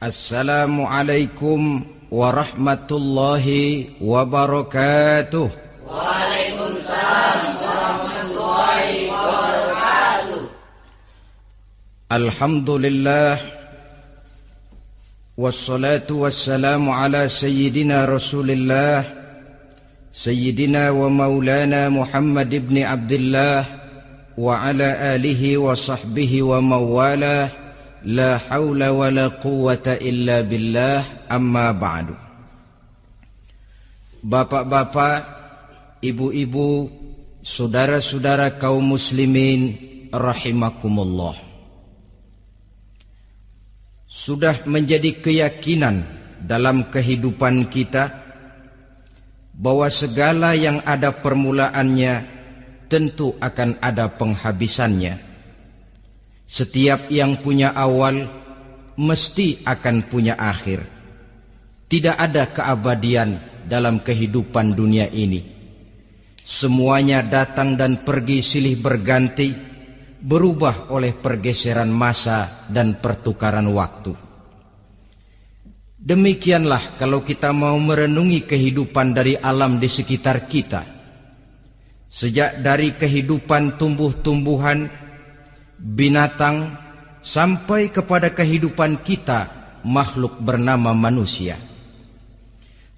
Assalamualaikum warahmatullahi wabarakatuh. Waalaikumsalam warahmatullahi wabarakatuh. Alhamdulillah wassalatu wassalamu ala sayyidina Rasulillah sayyidina wa maulana Muhammad ibn Abdullah wa ala alihi wa sahbihi wa mawalah. La haula wa la quwwata illa billah, amma ba'du. Bapak-bapak, ibu-ibu, saudara-saudara kaum muslimin rahimakumullah. Sudah menjadi keyakinan dalam kehidupan kita bahwa segala yang ada permulaannya tentu akan ada penghabisannya. Setiap yang punya awal mesti akan punya akhir. Tidak ada keabadian dalam kehidupan dunia ini. Semuanya datang dan pergi silih berganti, berubah oleh pergeseran masa dan pertukaran waktu. Demikianlah kalau kita mau merenungi kehidupan dari alam di sekitar kita. Sejak dari kehidupan tumbuh-tumbuhan, binatang, sampai kepada kehidupan kita, makhluk bernama manusia.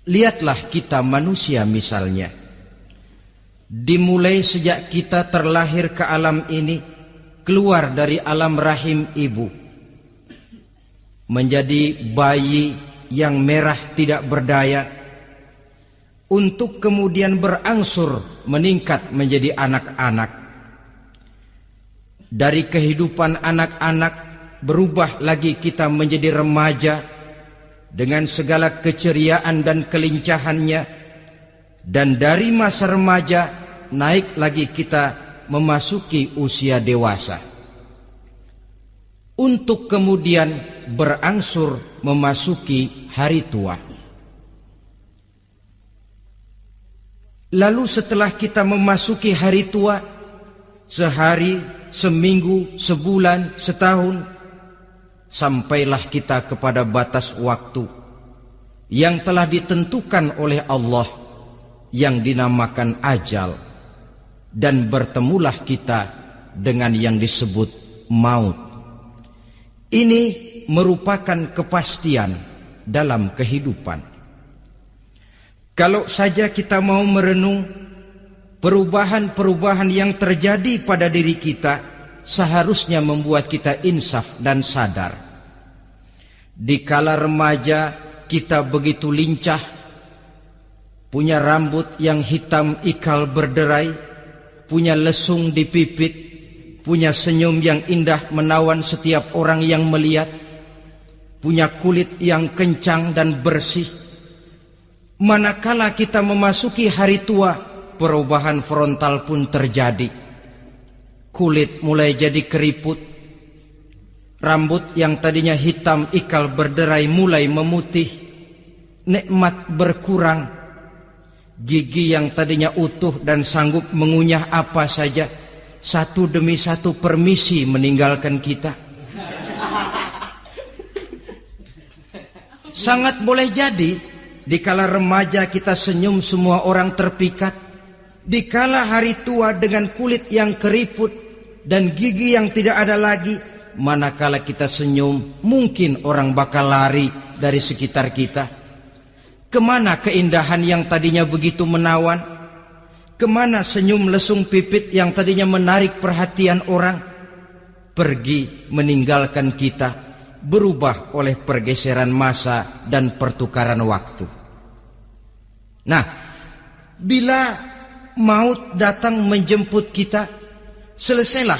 Lihatlah kita manusia misalnya. Dimulai sejak kita terlahir ke alam ini, keluar dari alam rahim ibu, menjadi bayi yang merah tidak berdaya, untuk kemudian berangsur meningkat menjadi anak-anak. Dari kehidupan anak-anak berubah lagi kita menjadi remaja dengan segala keceriaan dan kelincahannya, dan dari masa remaja naik lagi kita memasuki usia dewasa, untuk kemudian berangsur memasuki hari tua. Lalu setelah kita memasuki hari tua, sehari, seminggu, sebulan, setahun, sampailah kita kepada batas waktu yang telah ditentukan oleh Allah, yang dinamakan ajal, dan bertemulah kita dengan yang disebut maut. Ini merupakan kepastian dalam kehidupan. Kalau saja kita mau merenung perubahan-perubahan yang terjadi pada diri kita, seharusnya membuat kita insaf dan sadar. Di kala remaja kita begitu lincah, punya rambut yang hitam ikal berderai, punya lesung di pipit, punya senyum yang indah menawan setiap orang yang melihat, punya kulit yang kencang dan bersih. Manakala kita memasuki hari tua, perubahan frontal pun terjadi. Kulit mulai jadi keriput, rambut yang tadinya hitam ikal berderai mulai memutih, nikmat berkurang, gigi yang tadinya utuh dan sanggup mengunyah apa saja, satu demi satu permisi meninggalkan kita. Sangat boleh jadi dikala remaja kita senyum semua orang terpikat. Dikala hari tua dengan kulit yang keriput dan gigi yang tidak ada lagi, manakala kita senyum, mungkin orang bakal lari dari sekitar kita. Kemana keindahan yang tadinya begitu menawan? Kemana senyum lesung pipit yang tadinya menarik perhatian orang? Pergi meninggalkan kita, berubah oleh pergeseran masa dan pertukaran waktu. Nah, bila maut datang menjemput kita, selesailah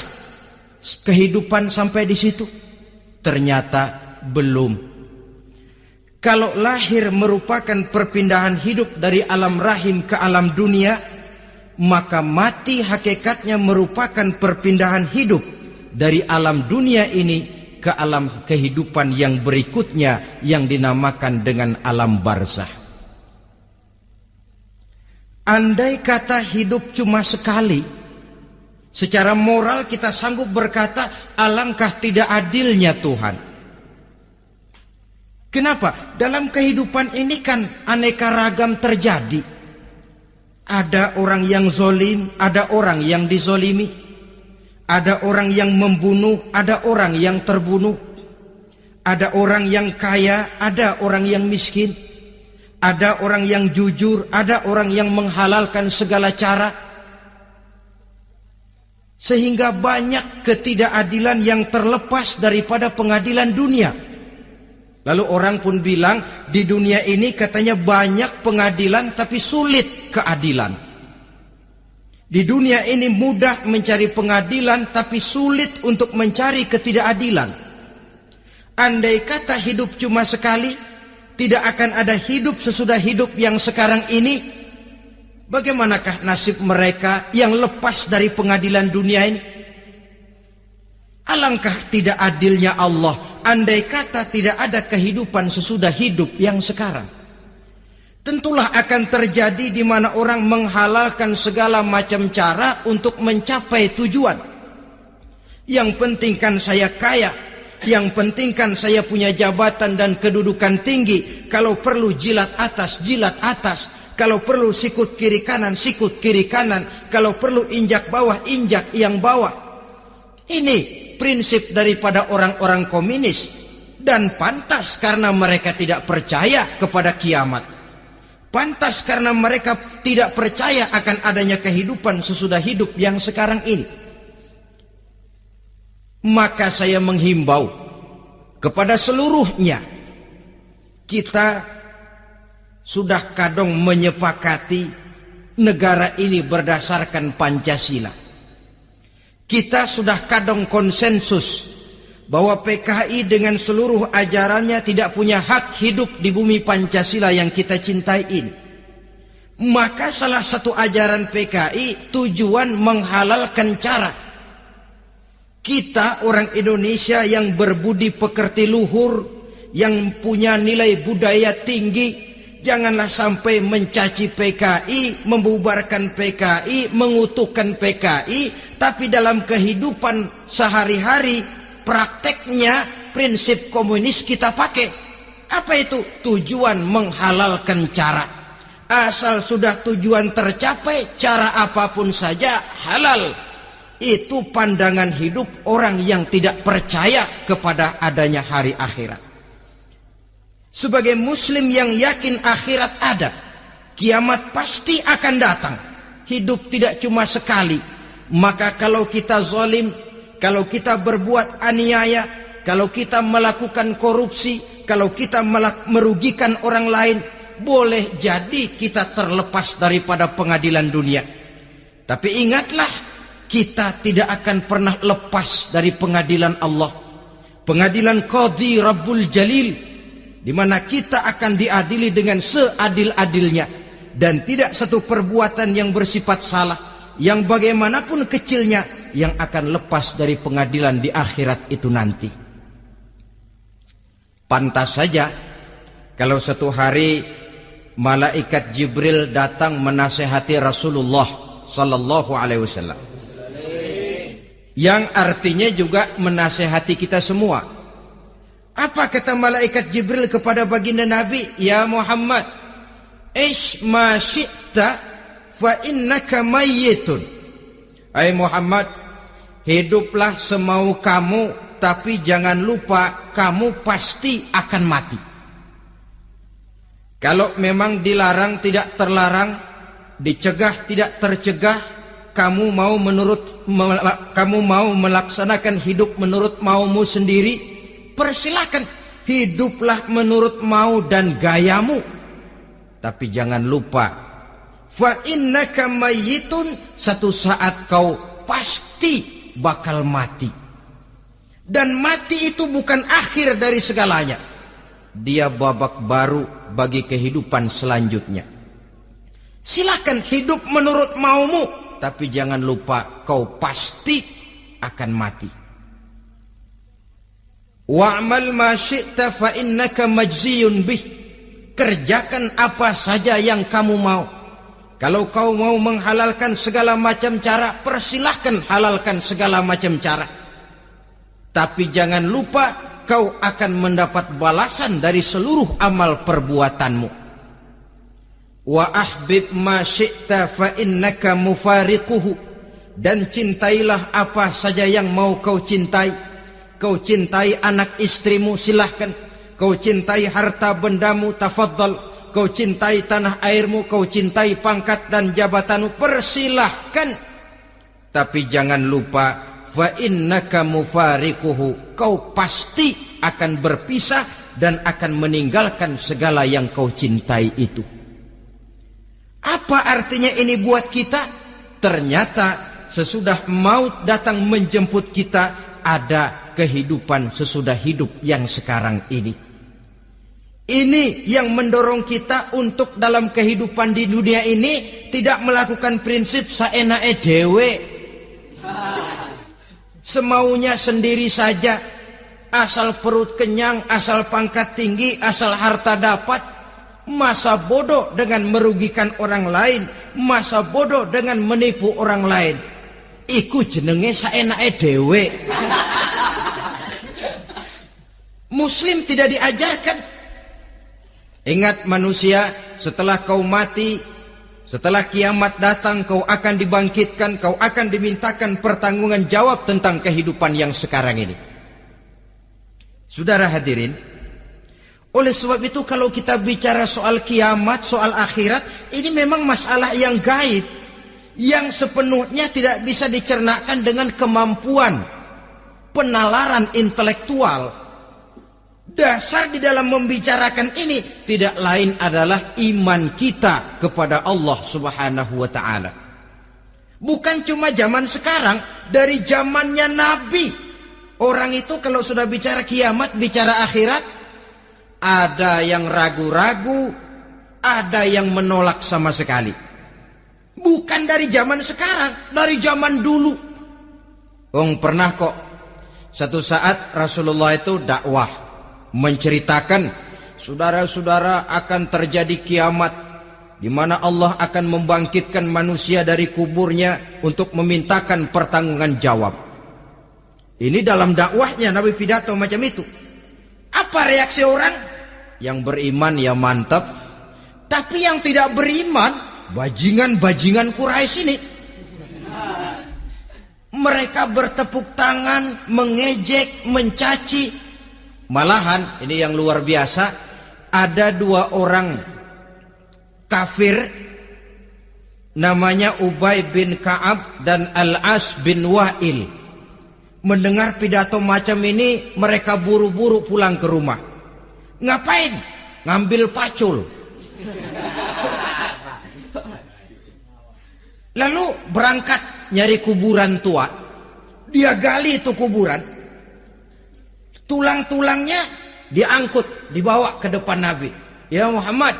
kehidupan sampai di situ? Ternyata belum. Kalau lahir merupakan perpindahan hidup dari alam rahim ke alam dunia, maka mati hakikatnya merupakan perpindahan hidup dari alam dunia ini ke alam kehidupan yang berikutnya, yang dinamakan dengan alam barzakh. Andai kata hidup cuma sekali, secara moral kita sanggup berkata, alangkah tidak adilnya Tuhan. Kenapa? Dalam kehidupan ini kan aneka ragam terjadi. Ada orang yang zolim, ada orang yang dizolimi. Ada orang yang membunuh, ada orang yang terbunuh. Ada orang yang kaya, ada orang yang miskin. Ada orang yang jujur, ada orang yang menghalalkan segala cara. Sehingga banyak ketidakadilan yang terlepas daripada pengadilan dunia. Lalu orang pun bilang, di dunia ini katanya banyak pengadilan tapi sulit keadilan. Di dunia ini mudah mencari pengadilan tapi sulit untuk mencari ketidakadilan. Andai kata hidup cuma sekali, tidak akan ada hidup sesudah hidup yang sekarang ini. Bagaimanakah nasib mereka yang lepas dari pengadilan dunia ini? Alangkah tidak adilnya Allah, andai kata tidak ada kehidupan sesudah hidup yang sekarang. Tentulah akan terjadi di mana orang menghalalkan segala macam cara untuk mencapai tujuan. Yang penting kan saya kaya, yang penting kan saya punya jabatan dan kedudukan tinggi. Kalau perlu jilat atas, jilat atas. Kalau perlu sikut kiri kanan, sikut kiri kanan. Kalau perlu injak bawah, injak yang bawah. Ini prinsip daripada orang-orang komunis. Dan pantas karena mereka tidak percaya kepada kiamat. Pantas karena mereka tidak percaya akan adanya kehidupan sesudah hidup yang sekarang ini. Maka saya menghimbau kepada seluruhnya, kita sudah kadang menyepakati negara ini berdasarkan Pancasila. Kita sudah kadang konsensus bahwa PKI dengan seluruh ajarannya tidak punya hak hidup di bumi Pancasila yang kita cintai ini. Maka salah satu ajaran PKI tujuan menghalalkan cara. Kita orang Indonesia yang berbudi pekerti luhur, yang punya nilai budaya tinggi, janganlah sampai mencaci PKI, membubarkan PKI, mengutukkan PKI, tapi dalam kehidupan sehari-hari prakteknya prinsip komunis kita pakai. Apa itu? Tujuan menghalalkan cara. Asal sudah tujuan tercapai, cara apapun saja halal. Itu pandangan hidup orang yang tidak percaya kepada adanya hari akhirat. Sebagai muslim yang yakin akhirat ada, kiamat pasti akan datang. Hidup tidak cuma sekali. Maka kalau kita zalim, kalau kita berbuat aniaya, kalau kita melakukan korupsi, kalau kita merugikan orang lain, boleh jadi kita terlepas daripada pengadilan dunia. Tapi ingatlah, kita tidak akan pernah lepas dari pengadilan Allah. Pengadilan Qadhi Rabbul Jalil, di mana kita akan diadili dengan seadil-adilnya. Dan tidak satu perbuatan yang bersifat salah, yang bagaimanapun kecilnya, yang akan lepas dari pengadilan di akhirat itu nanti. Pantas saja kalau satu hari malaikat Jibril datang menasehati Rasulullah sallallahu alaihi wasallam, yang artinya juga menasehati kita semua. Apa kata malaikat Jibril kepada baginda Nabi? Ya Muhammad, ish ma syi'ta fa innaka mayyitun. Hai Muhammad, hiduplah semau kamu, tapi jangan lupa kamu pasti akan mati. Kalau memang dilarang tidak terlarang, dicegah tidak tercegah, kamu mau melaksanakan hidup menurut maumu sendiri, persilakan, hiduplah menurut mau dan gayamu. Tapi jangan lupa, fa innaka mayyitun, satu saat kau pasti bakal mati. Dan mati itu bukan akhir dari segalanya. Dia babak baru bagi kehidupan selanjutnya. Silakan hidup menurut maumu, tapi jangan lupa kau pasti akan mati. Wa'mal ma syi'ta fa innaka majziyun bih. Kerjakan apa saja yang kamu mau. Kalau kau mau menghalalkan segala macam cara, persilahkan halalkan segala macam cara. Tapi jangan lupa kau akan mendapat balasan dari seluruh amal perbuatanmu. Wa ahbib ma syi'ta fa innaka mufariquhu, dan cintailah apa saja yang mau kau cintai. Kau cintai anak istrimu, silahkan. Kau cintai harta bendamu, tafadhal. Kau cintai tanah airmu, kau cintai pangkat dan jabatanmu, persilahkan. Tapi jangan lupa, fa innaka mufariquhu, kau pasti akan berpisah dan akan meninggalkan segala yang kau cintai itu. Apa artinya ini buat kita? Ternyata sesudah maut datang menjemput kita, ada kehidupan sesudah hidup yang sekarang ini. Ini yang mendorong kita untuk dalam kehidupan di dunia ini tidak melakukan prinsip saenake dewe, semaunya sendiri saja, asal perut kenyang, asal pangkat tinggi, asal harta dapat. Masa bodoh dengan merugikan orang lain, masa bodoh dengan menipu orang lain. Iku jenenge saenake dewe. Muslim tidak diajarkan. Ingat manusia, setelah kau mati, setelah kiamat datang, kau akan dibangkitkan, kau akan dimintakan pertanggungan jawab tentang kehidupan yang sekarang ini. Saudara hadirin, oleh sebab itu kalau kita bicara soal kiamat, soal akhirat, ini memang masalah yang gaib, yang sepenuhnya tidak bisa dicernakan dengan kemampuan penalaran intelektual. Dasar di dalam membicarakan ini tidak lain adalah iman kita kepada Allah Subhanahu wa ta'ala. Bukan cuma zaman sekarang, dari zamannya Nabi. Orang itu kalau sudah bicara kiamat, bicara akhirat, ada yang ragu-ragu, ada yang menolak sama sekali. Bukan dari zaman sekarang, dari zaman dulu. Pernah kok satu saat Rasulullah itu dakwah, menceritakan, saudara-saudara, akan terjadi kiamat di mana Allah akan membangkitkan manusia dari kuburnya untuk memintakan pertanggungan jawab. Ini dalam dakwahnya Nabi pidato macam itu. Apa reaksi orang? Yang beriman ya mantap, tapi yang tidak beriman, bajingan-bajingan Quraisy ini, mereka bertepuk tangan, mengejek, mencaci. Malahan ini yang luar biasa, ada dua orang kafir namanya Ubay bin Ka'ab dan Al-As bin Wa'il. Mendengar pidato macam ini, mereka buru-buru pulang ke rumah. Ngapain? Ngambil pacul. Lalu berangkat nyari kuburan tua. Dia gali itu kuburan. Tulang-tulangnya diangkut, dibawa ke depan Nabi. Ya Muhammad,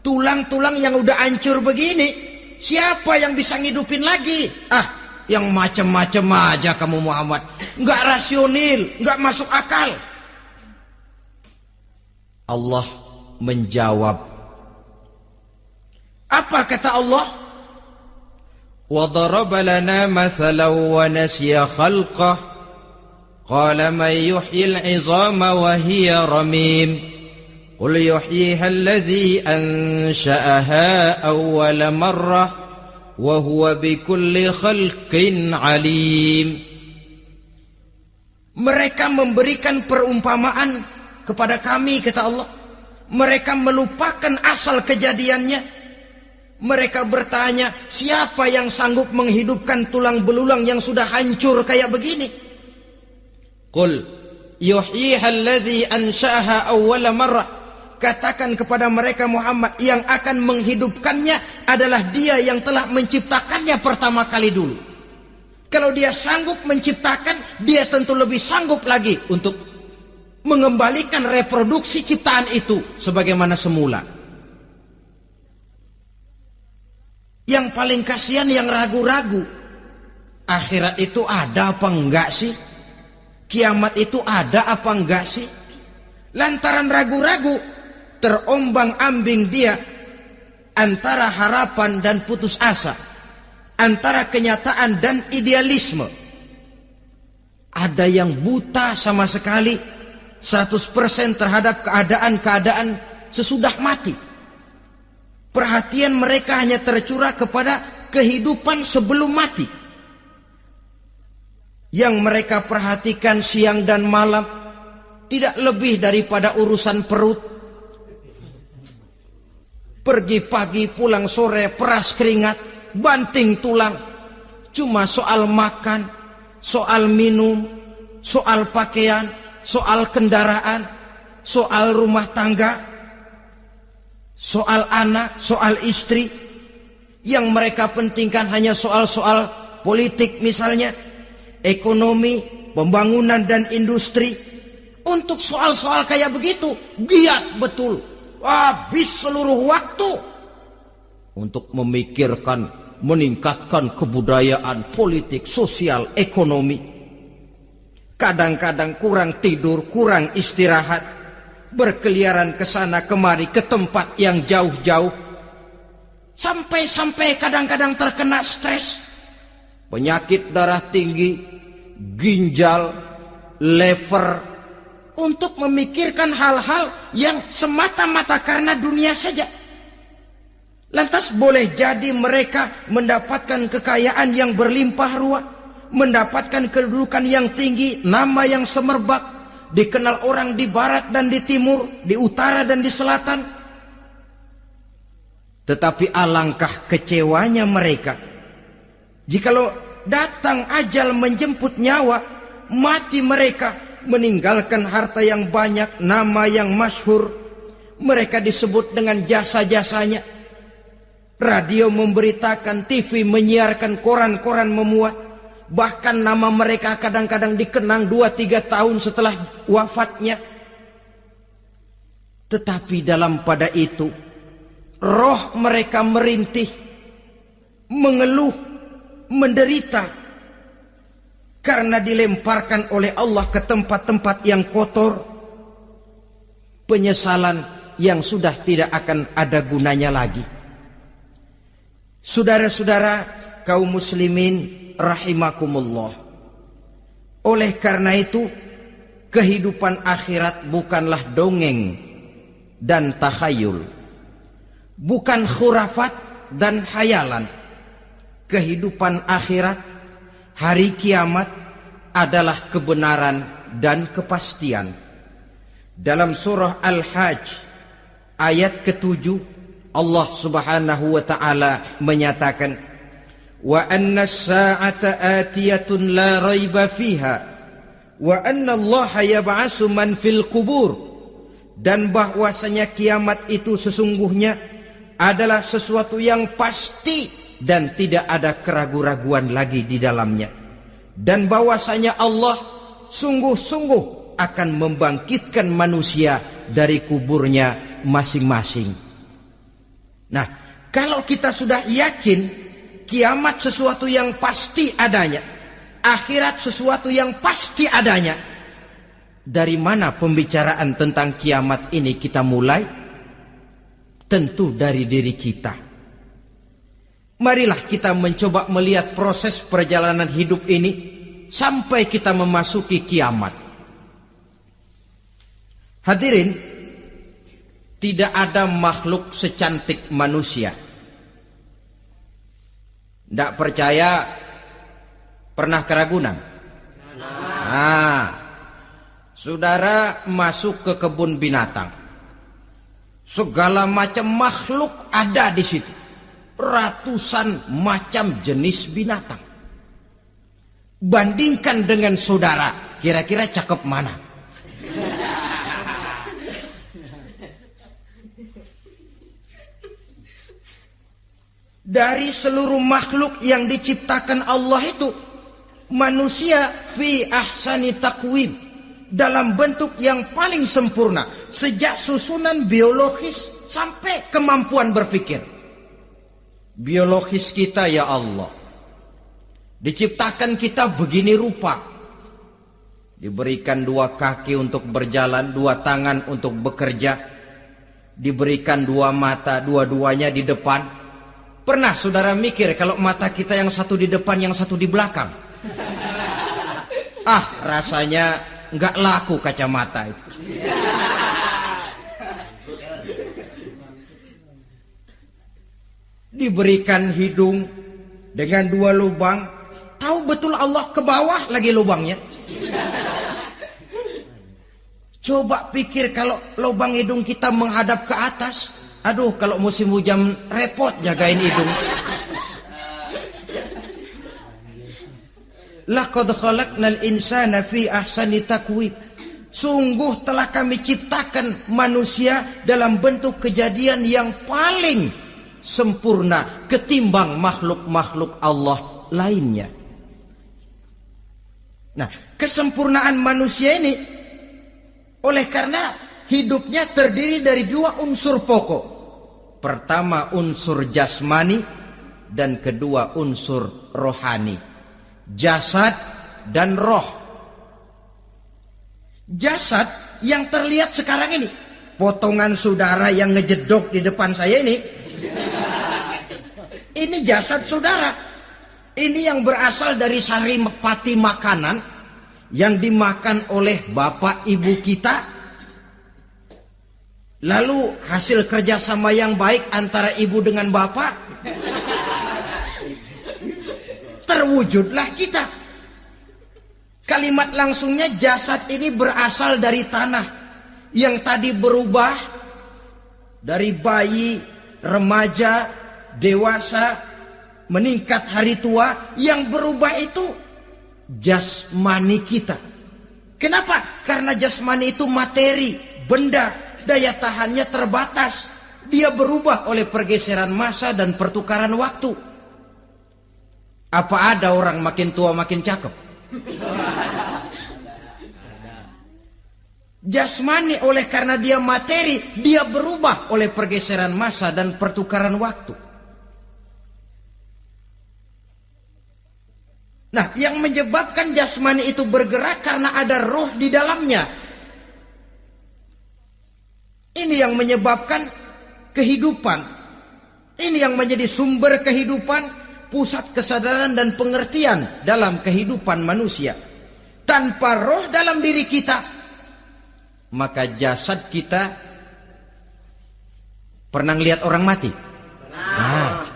tulang-tulang yang udah hancur begini, siapa yang bisa ngidupin lagi? Yang macam-macam aja kamu Muhammad. Nggak rasional, nggak masuk akal. Allah menjawab. Apa kata Allah? وَضَرَبَ لَنَا مَثَلًا وَنَسِيَ خَلْقَهُ قال من يحيي العظام وهي رميم قل يحييها الذي أنشأها أول مرة وهو بكل خلق عليم. Mereka memberikan perumpamaan kepada kami, kata Allah. Mereka melupakan asal kejadiannya. Mereka bertanya, siapa yang sanggup menghidupkan tulang belulang yang sudah hancur kayak begini? Qul yuhyiha allazi ansha'aha awwala marrah. Katakan kepada mereka Muhammad, yang akan menghidupkannya adalah Dia yang telah menciptakannya pertama kali dulu. Kalau Dia sanggup menciptakan, Dia tentu lebih sanggup lagi untuk mengembalikan reproduksi ciptaan itu sebagaimana semula. Yang paling kasihan yang ragu-ragu. Akhirat itu ada apa enggak sih? Kiamat itu ada apa enggak sih? Lantaran ragu-ragu, terombang-ambing dia antara harapan dan putus asa, antara kenyataan dan idealisme. Ada yang buta sama sekali, 100% terhadap keadaan-keadaan sesudah mati. Perhatian mereka hanya tercurah kepada kehidupan sebelum mati. Yang mereka perhatikan siang dan malam tidak lebih daripada urusan perut. Pergi pagi, pulang sore, peras keringat, banting tulang. Cuma soal makan, soal minum, soal pakaian, soal kendaraan, soal rumah tangga, soal anak, soal istri. Yang mereka pentingkan hanya soal-soal politik misalnya, ekonomi, pembangunan dan industri. Untuk soal-soal kayak begitu giat betul, habis seluruh waktu untuk memikirkan meningkatkan kebudayaan, politik, sosial, ekonomi. Kadang-kadang kurang tidur, kurang istirahat, berkeliaran ke sana kemari ke tempat yang jauh-jauh, sampai kadang-kadang terkena stres, penyakit darah tinggi, ginjal, lever, untuk memikirkan hal-hal yang semata-mata karena dunia saja. Lantas boleh jadi mereka mendapatkan kekayaan yang berlimpah ruah, mendapatkan kedudukan yang tinggi, nama yang semerbak, dikenal orang di barat dan di timur, di utara dan di selatan. Tetapi alangkah kecewanya mereka jikalau datang ajal menjemput nyawa, mati mereka, meninggalkan harta yang banyak, nama yang masyhur. Mereka disebut dengan jasa-jasanya. Radio memberitakan, TV menyiarkan, koran-koran memuat. Bahkan nama mereka kadang-kadang dikenang 2-3 tahun setelah wafatnya. Tetapi dalam pada itu, roh mereka merintih, mengeluh, menderita, karena dilemparkan oleh Allah ke tempat-tempat yang kotor. Penyesalan yang sudah tidak akan ada gunanya lagi. Saudara-saudara kaum muslimin rahimakumullah, oleh karena itu kehidupan akhirat bukanlah dongeng dan takhayul, bukan khurafat dan hayalan. Kehidupan akhirat, hari kiamat adalah kebenaran dan kepastian. Dalam surah Al-Hajj ayat ke-7, Allah Subhanahu wa taala menyatakan, wa anna as-sa'ata atiyatun la raiba fiha wa anna Allah yab'atsu man fil qubur, dan bahwasanya kiamat itu sesungguhnya adalah sesuatu yang pasti dan tidak ada keraguan-raguan lagi di dalamnya, dan bahwasanya Allah sungguh-sungguh akan membangkitkan manusia dari kuburnya masing-masing. Nah, kalau kita sudah yakin kiamat sesuatu yang pasti adanya, akhirat sesuatu yang pasti adanya, dari mana pembicaraan tentang kiamat ini kita mulai? Tentu dari diri kita. Marilah kita mencoba melihat proses perjalanan hidup ini sampai kita memasuki kiamat. Hadirin, tidak ada makhluk secantik manusia. Tidak percaya, pernah ke Ragunan? Nah, saudara masuk ke kebun binatang, segala macam makhluk ada di situ, ratusan macam jenis binatang. Bandingkan dengan saudara, kira-kira cakep mana? Dari seluruh makhluk yang diciptakan Allah itu, manusia fi ahsani taqwim, dalam bentuk yang paling sempurna, sejak susunan biologis sampai kemampuan berpikir. Biologis kita, ya Allah, diciptakan kita begini rupa, diberikan 2 kaki untuk berjalan, 2 tangan untuk bekerja, diberikan 2 mata, dua-duanya di depan. Pernah saudara mikir kalau mata kita yang satu di depan, yang satu di belakang? Rasanya nggak laku kacamata itu. Diberikan hidung dengan 2 lubang, tahu betul Allah ke bawah lagi lubangnya. Coba pikir kalau lubang hidung kita menghadap ke atas. Aduh, kalau musim hujan repot jagain hidung. Laqad khalaqnal insana fi ahsani taqwim. Sungguh telah kami ciptakan manusia dalam bentuk kejadian yang paling sempurna ketimbang makhluk-makhluk Allah lainnya. Nah, kesempurnaan manusia ini oleh karena hidupnya terdiri dari 2 unsur pokok. Pertama unsur jasmani dan kedua unsur rohani. Jasad dan roh. Jasad yang terlihat sekarang ini, potongan saudara yang ngejedok di depan saya ini jasad saudara. Ini yang berasal dari saripati makanan yang dimakan oleh bapak ibu kita. Lalu hasil kerjasama yang baik antara ibu dengan bapak, terwujudlah kita. Kalimat langsungnya jasad ini berasal dari tanah yang tadi berubah dari bayi, remaja, dewasa, meningkat hari tua. Yang berubah itu jasmani kita. Kenapa? Karena jasmani itu materi, benda, daya tahannya terbatas. Dia berubah oleh pergeseran masa dan pertukaran waktu. Apa ada orang makin tua makin cakep? Jasmani oleh karena dia materi, dia berubah oleh pergeseran masa dan pertukaran waktu. Nah, yang menyebabkan jasmani itu bergerak karena ada roh di dalamnya. Ini yang menyebabkan kehidupan. Ini yang menjadi sumber kehidupan, pusat kesadaran dan pengertian dalam kehidupan manusia. Tanpa roh dalam diri kita, maka jasad kita. Pernah lihat orang mati? Nah,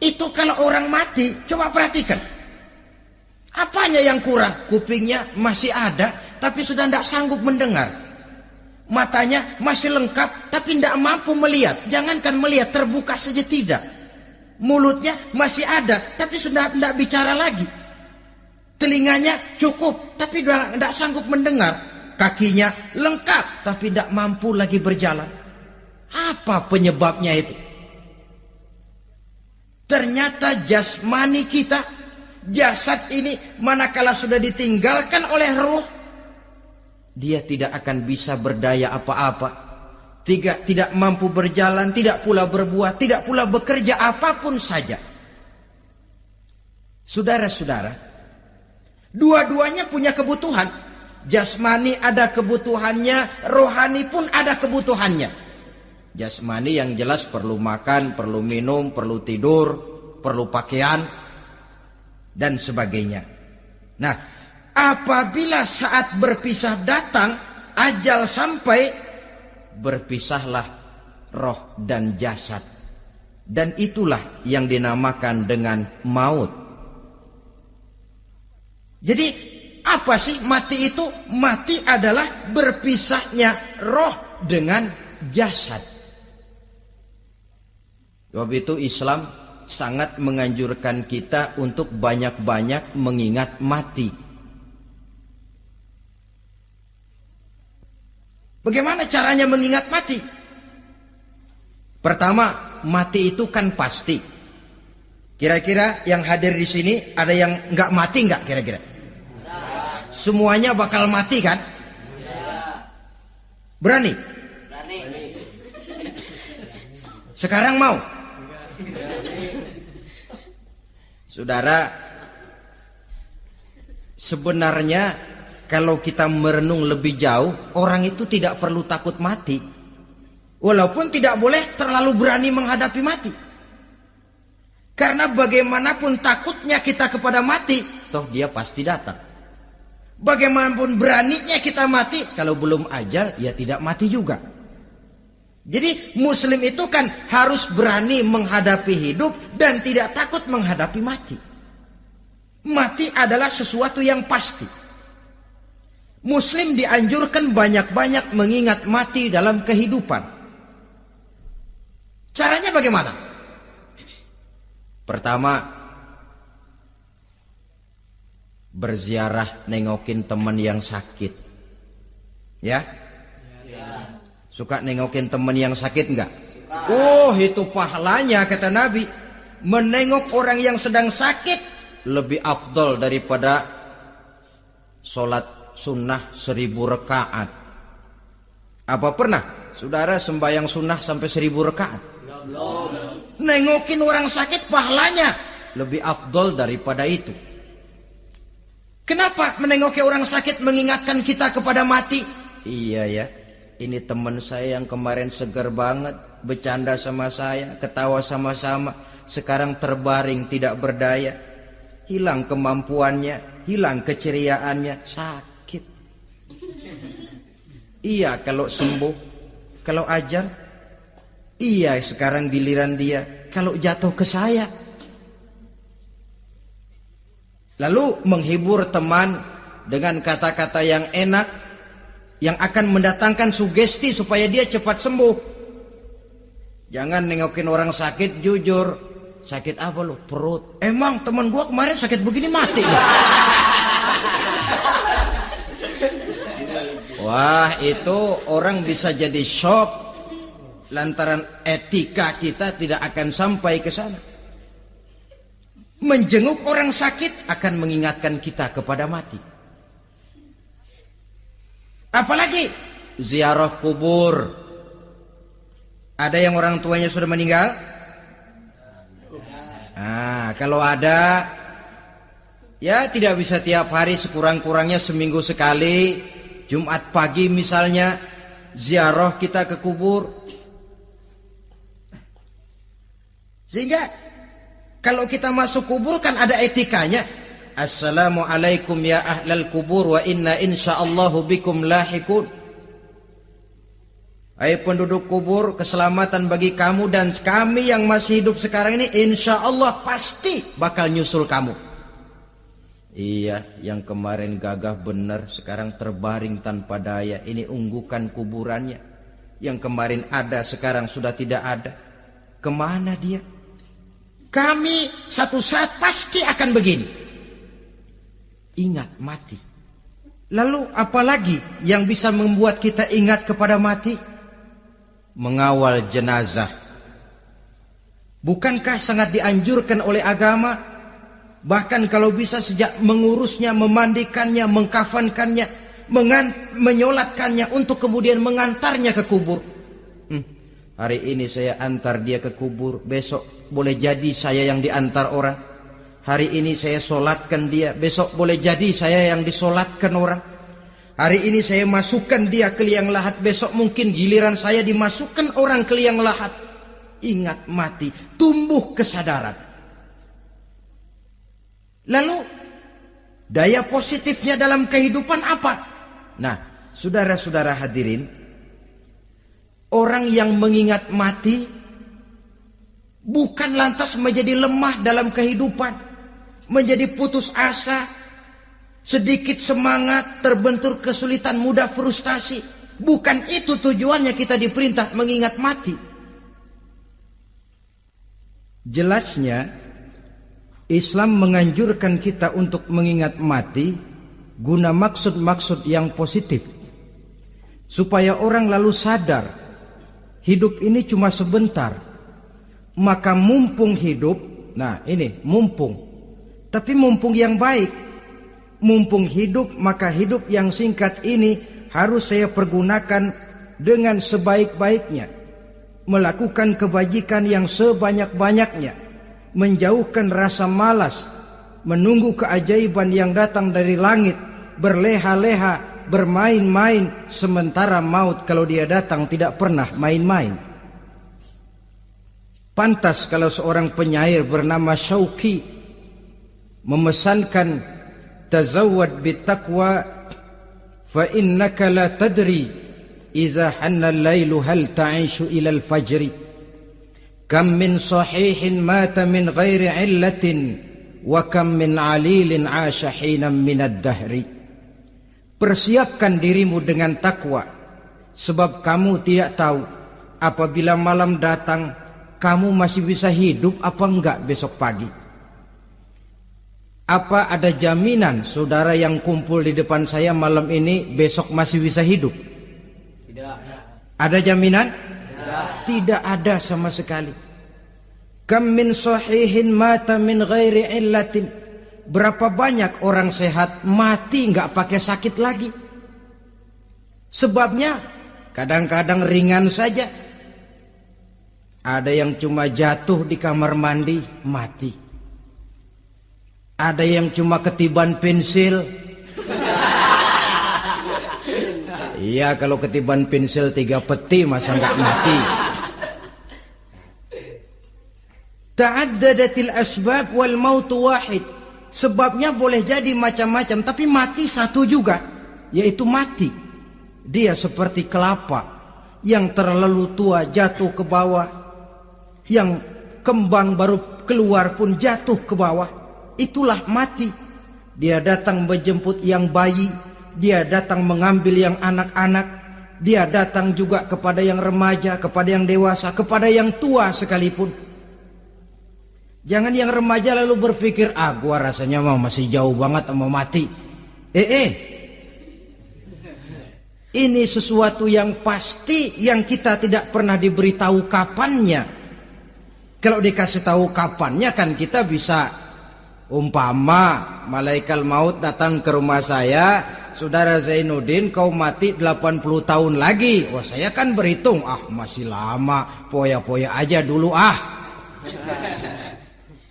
itu kalau orang mati, coba perhatikan. Apanya yang kurang? Kupingnya masih ada, tapi sudah tidak sanggup mendengar. Matanya masih lengkap, tapi tidak mampu melihat. Jangankan melihat, terbuka saja tidak. Mulutnya masih ada, tapi sudah tidak bicara lagi. Telinganya cukup, tapi sudah tidak sanggup mendengar. Kakinya lengkap, tapi tidak mampu lagi berjalan. Apa penyebabnya itu? Ternyata jasmani kita, jasad ini manakala sudah ditinggalkan oleh ruh, dia tidak akan bisa berdaya apa-apa. Tidak mampu berjalan, tidak pula berbuat, tidak pula bekerja apapun saja. Saudara-saudara, dua-duanya punya kebutuhan. Jasmani ada kebutuhannya, rohani pun ada kebutuhannya. Jasmani yang jelas perlu makan, perlu minum, perlu tidur, perlu pakaian, dan sebagainya. Nah, apabila saat berpisah datang, ajal sampai, berpisahlah roh dan jasad. Dan itulah yang dinamakan dengan maut. Jadi apa sih mati itu? Mati adalah berpisahnya roh dengan jasad. Sebab itu Islam sangat menganjurkan kita untuk banyak-banyak mengingat mati. Bagaimana caranya mengingat mati? Pertama, mati itu kan pasti. Kira-kira yang hadir di sini ada yang nggak mati nggak kira-kira? Semuanya bakal mati kan? Berani? Berani. Sekarang mau? Saudara, sebenarnya kalau kita merenung lebih jauh, orang itu tidak perlu takut mati. Walaupun tidak boleh terlalu berani menghadapi mati. Karena bagaimanapun takutnya kita kepada mati, toh dia pasti datang. Bagaimanapun beraninya kita mati, kalau belum ajal ya tidak mati juga. Jadi muslim itu kan harus berani menghadapi hidup dan tidak takut menghadapi mati. Mati adalah sesuatu yang pasti. Muslim dianjurkan banyak-banyak mengingat mati dalam kehidupan. Caranya bagaimana? Pertama, berziarah nengokin teman yang sakit. Ya? Suka nengokin teman yang sakit enggak? Oh, itu pahalanya kata Nabi. Menengok orang yang sedang sakit lebih afdol daripada sholat sunnah 1000 rakaat. Apa pernah saudara sembahyang sunnah sampai 1000 rakaat? Nengokin orang sakit pahalanya lebih afdol daripada itu. Kenapa menengoki orang sakit mengingatkan kita kepada mati? Iya ya, ini teman saya yang kemarin segar banget, bercanda sama saya, ketawa sama-sama, sekarang terbaring tidak berdaya, hilang kemampuannya, hilang keceriaannya, sakit. Iya kalau sembuh, kalau ajal, iya sekarang giliran dia, kalau jatuh ke saya. Lalu menghibur teman dengan kata-kata yang enak, yang akan mendatangkan sugesti supaya dia cepat sembuh. Jangan nengokin orang sakit jujur. Sakit apa lu? Perut. Emang teman gua kemarin sakit begini mati loh. Wah, itu orang bisa jadi shock lantaran etika kita tidak akan sampai ke sana. Menjenguk orang sakit akan mengingatkan kita kepada mati. Apalagi ziarah kubur. Ada yang orang tuanya sudah meninggal? Kalau ada, ya tidak bisa tiap hari, sekurang-kurangnya seminggu sekali. Jumat pagi misalnya, ziarah kita ke kubur. Sehingga kalau kita masuk kubur kan ada etikanya. Assalamualaikum ya ahlal kubur wa inna insyaallahu bikum lahikun. Hai penduduk kubur, keselamatan bagi kamu dan kami yang masih hidup sekarang ini insyaallah pasti bakal nyusul kamu. Iya, yang kemarin gagah benar sekarang terbaring tanpa daya. Ini unggukan kuburannya. Yang kemarin ada sekarang sudah tidak ada. Kemana dia? Kami satu saat pasti akan begini. Ingat mati. Lalu apalagi yang bisa membuat kita ingat kepada mati? Mengawal jenazah. Bukankah sangat dianjurkan oleh agama? Bahkan kalau bisa sejak mengurusnya, memandikannya, mengkafankannya, menyolatkannya untuk kemudian mengantarnya ke kubur. Hari ini saya antar dia ke kubur, besok boleh jadi saya yang diantar orang. Hari ini saya solatkan dia, besok boleh jadi saya yang disolatkan orang. Hari ini saya masukkan dia ke liang lahat, besok mungkin giliran saya dimasukkan orang ke liang lahat. Ingat mati, tumbuh kesadaran. Lalu daya positifnya dalam kehidupan apa? Nah, saudara-saudara hadirin, orang yang mengingat mati bukan lantas menjadi lemah dalam kehidupan, menjadi putus asa, sedikit semangat, terbentur kesulitan, mudah frustasi. Bukan itu tujuannya kita diperintah mengingat mati. Jelasnya Islam menganjurkan kita untuk mengingat mati guna maksud-maksud yang positif, supaya orang lalu sadar hidup ini cuma sebentar. Maka mumpung hidup, nah ini mumpung, tapi mumpung yang baik. Mumpung hidup, maka hidup yang singkat ini harus saya pergunakan dengan sebaik-baiknya, melakukan kebajikan yang sebanyak-banyaknya, menjauhkan rasa malas, menunggu keajaiban yang datang dari langit, berleha-leha, bermain-main, sementara maut kalau dia datang tidak pernah main-main. Pantas kalau seorang penyair bernama Syauqi memesankan tazawwad bittaqwa fa innaka la tadri idza hanna al-lailu hal ta'ishu ila al-fajri kam min sahihin mata min ghairi illatin wa kam min alilin 'asha hinan min ad-dahri. Persiapkan dirimu dengan takwa, sebab kamu tidak tahu apabila malam datang kamu masih bisa hidup apa enggak besok pagi. Apa ada jaminan saudara yang kumpul di depan saya malam ini besok masih bisa hidup? Tidak. Ada jaminan? Tidak. Tidak ada sama sekali. Kam min sahihin mata min ghairi illatin. Berapa banyak orang sehat mati enggak pakai sakit lagi. Sebabnya kadang-kadang ringan saja. Ada yang cuma jatuh di kamar mandi mati. Ada yang cuma ketiban pensil. Iya, kalau ketiban pensil 3 peti masa enggak mati. Ta'addadatil asbab wal mautu wahid. Sebabnya boleh jadi macam-macam, tapi mati satu juga, yaitu mati. Dia seperti kelapa yang terlalu tua jatuh ke bawah, yang kembang baru keluar pun jatuh ke bawah. Itulah mati. Dia datang menjemput yang bayi, dia datang mengambil yang anak-anak, dia datang juga kepada yang remaja, kepada yang dewasa, kepada yang tua sekalipun. Jangan yang remaja lalu berpikir, gua rasanya masih jauh banget mau mati. Ini sesuatu yang pasti yang kita tidak pernah diberitahu kapannya. Kalau dikasih tahu kapannya kan kita bisa, umpama malaikat maut datang ke rumah saya, saudara Zainuddin kau mati 80 tahun lagi. Wah, saya kan berhitung, masih lama, poya-poya aja dulu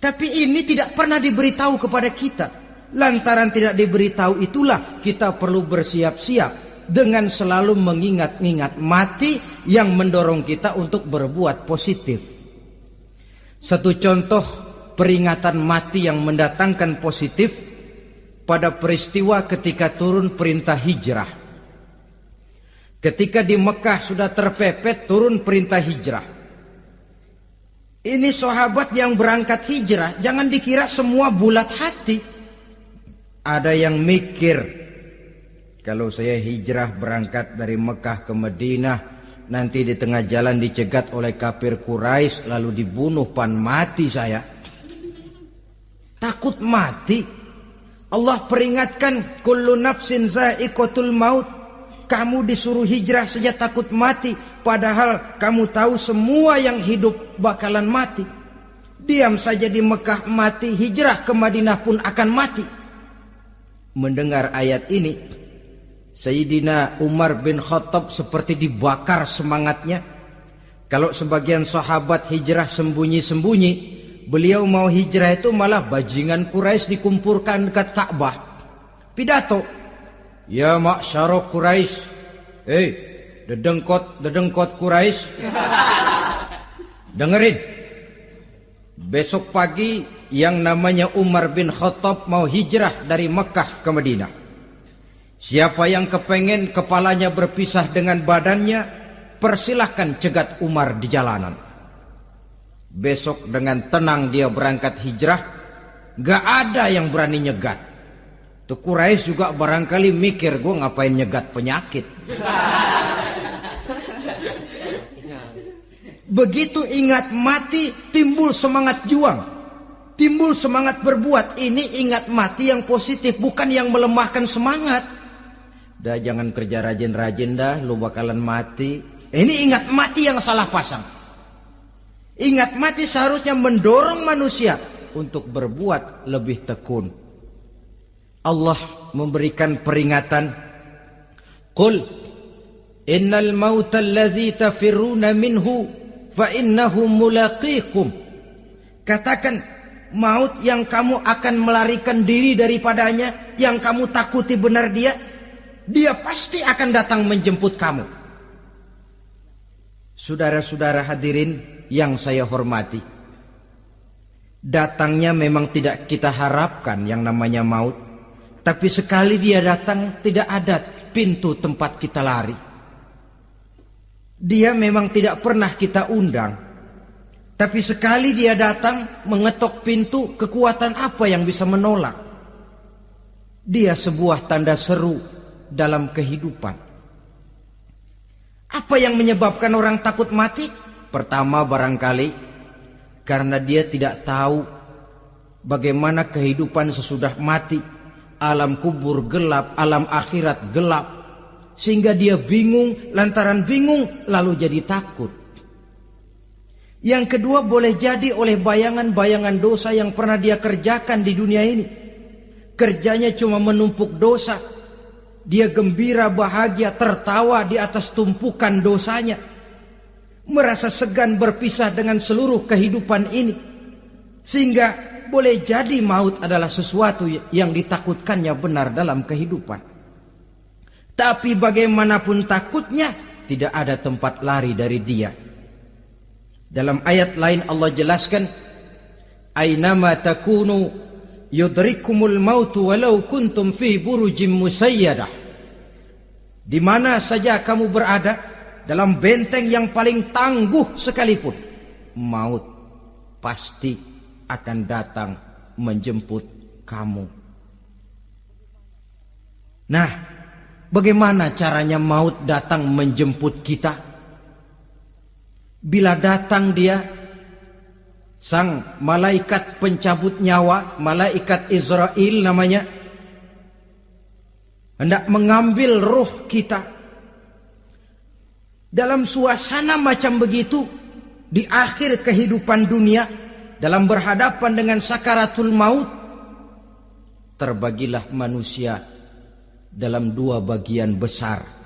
Tapi ini tidak pernah diberitahu kepada kita. Lantaran tidak diberitahu itulah kita perlu bersiap-siap dengan selalu mengingat-ingat mati yang mendorong kita untuk berbuat positif. Satu contoh peringatan mati yang mendatangkan positif pada peristiwa ketika turun perintah hijrah. Ketika di Mekah sudah terpepet turun perintah hijrah. Ini sahabat yang berangkat hijrah, jangan dikira semua bulat hati. Ada yang mikir, kalau saya hijrah berangkat dari Mekah ke Madinah, nanti di tengah jalan dicegat oleh kafir Quraisy lalu dibunuh, mati saya. Takut mati. Allah peringatkan, kullu nafsin za'iqatul maut. Kamu disuruh hijrah saja takut mati, padahal kamu tahu semua yang hidup bakalan mati. Diam saja di Mekah mati, hijrah ke Madinah pun akan mati. Mendengar ayat ini, Sayyidina Umar bin Khattab seperti dibakar semangatnya. Kalau sebagian sahabat hijrah sembunyi-sembunyi, beliau mau hijrah itu malah bajingan Quraisy dikumpulkan dekat Ka'bah. Pidato, ya ma'syara Quraisy, dedengkot Quraisy, dengerin. Besok pagi yang namanya Umar bin Khattab mau hijrah dari Mekah ke Madinah. Siapa yang kepengen kepalanya berpisah dengan badannya, persilahkan cegat Umar di jalanan. Besok dengan tenang dia berangkat hijrah, gak ada yang berani nyegat. Tuh Quraisy juga barangkali mikir, gue ngapain nyegat penyakit. Begitu ingat mati, timbul semangat juang, timbul semangat berbuat. Ini ingat mati yang positif, bukan yang melemahkan semangat. Dah jangan kerja rajin-rajin dah, lu bakalan mati. Ini ingat mati yang salah pasang. Ingat mati seharusnya mendorong manusia untuk berbuat lebih tekun. Allah memberikan peringatan, qul innal mauta allazi tafirruna minhu fa innahu mulaqikum. Katakan, maut yang kamu akan melarikan diri daripadanya, yang kamu takuti benar dia pasti akan datang menjemput kamu. Saudara-saudara hadirin yang saya hormati, datangnya memang tidak kita harapkan yang namanya maut, Tapi sekali dia datang, tidak ada pintu tempat kita lari. Dia memang tidak pernah kita undang. Tapi sekali dia datang, mengetok pintu, kekuatan apa yang bisa menolak? Dia sebuah tanda seru dalam kehidupan. Apa yang menyebabkan orang takut mati? Pertama barangkali karena dia tidak tahu bagaimana kehidupan sesudah mati. Alam kubur gelap, alam akhirat gelap. Sehingga dia bingung, lantaran bingung lalu jadi takut. Yang kedua boleh jadi oleh bayangan-bayangan dosa yang pernah dia kerjakan di dunia ini. Kerjanya cuma menumpuk dosa. Dia gembira, bahagia, tertawa di atas tumpukan dosanya. Merasa segan berpisah dengan seluruh kehidupan ini. Sehingga boleh jadi maut adalah sesuatu yang ditakutkannya benar dalam kehidupan. Tapi bagaimanapun takutnya, tidak ada tempat lari dari dia. Dalam ayat lain Allah jelaskan, Aynama takunu yudrikumul mautu walau kuntum fi burujim musayyadah. Di mana saja kamu berada, dalam benteng yang paling tangguh sekalipun, maut pasti akan datang menjemput kamu. Nah, bagaimana caranya maut datang menjemput kita? Bila datang dia, sang malaikat pencabut nyawa, malaikat Israel namanya, hendak mengambil ruh kita. Dalam suasana macam begitu, di akhir kehidupan dunia, dalam berhadapan dengan sakaratul maut, terbagilah manusia dalam dua bagian besar.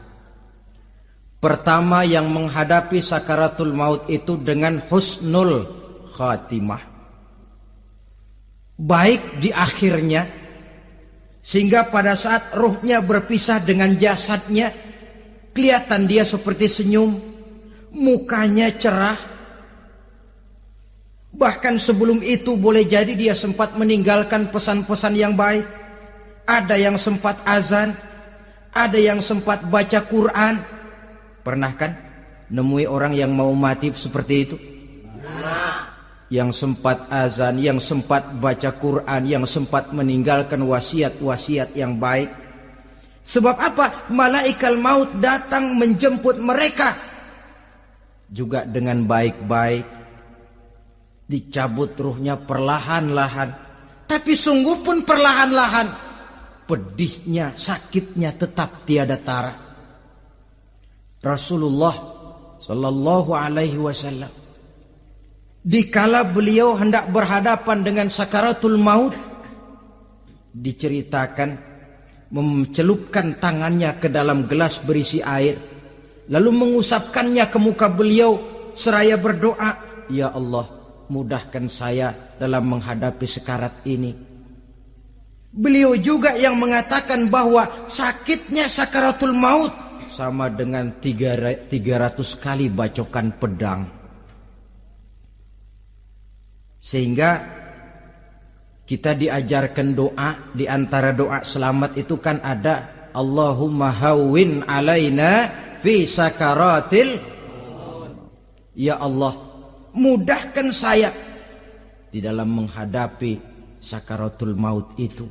Pertama, yang menghadapi sakaratul maut itu dengan husnul khatimah, baik di akhirnya, sehingga pada saat ruhnya berpisah dengan jasadnya, kelihatan dia seperti senyum, mukanya cerah. Bahkan sebelum itu boleh jadi dia sempat meninggalkan pesan-pesan yang baik. Ada yang sempat azan, ada yang sempat baca Quran. Pernah kan nemui orang yang mau mati seperti itu? Yang sempat azan, yang sempat baca Quran, yang sempat meninggalkan wasiat-wasiat yang baik. Sebab apa? Malaikat maut datang menjemput mereka juga dengan baik-baik. Dicabut ruhnya perlahan-lahan, tapi sungguh pun perlahan-lahan. Pedihnya, sakitnya tetap tiada tara. Rasulullah Sallallahu Alaihi Wasallam, dikala beliau hendak berhadapan dengan sakaratul maut, diceritakan mencelupkan tangannya ke dalam gelas berisi air, lalu mengusapkannya ke muka beliau seraya berdoa, Ya Allah, mudahkan saya dalam menghadapi sekarat ini. Beliau juga yang mengatakan bahwa sakitnya sakaratul maut sama dengan 300 kali bacokan pedang. Sehingga kita diajarkan doa, di antara doa selamat itu kan ada Allahumma hawwin alaina fi sakaratil, ya Allah, mudahkan saya di dalam menghadapi sakaratul maut itu.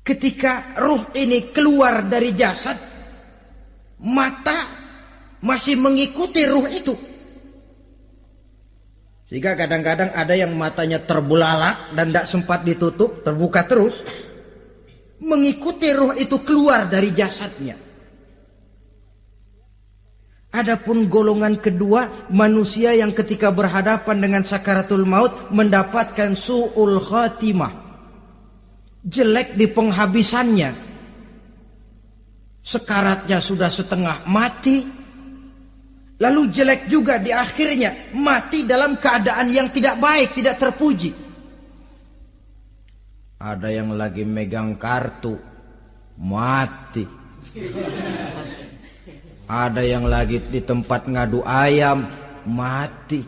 Ketika ruh ini keluar dari jasad, mata masih mengikuti ruh itu. Sehingga kadang-kadang ada yang matanya terbelalak dan tidak sempat ditutup, terbuka terus, mengikuti ruh itu keluar dari jasadnya. Adapun golongan kedua, manusia yang ketika berhadapan dengan sakaratul maut mendapatkan su'ul khatimah, jelek di penghabisannya. Sekaratnya sudah setengah mati, lalu jelek juga di akhirnya, mati dalam keadaan yang tidak baik, tidak terpuji. Ada yang lagi megang kartu, mati. Ada yang lagi di tempat ngadu ayam, mati.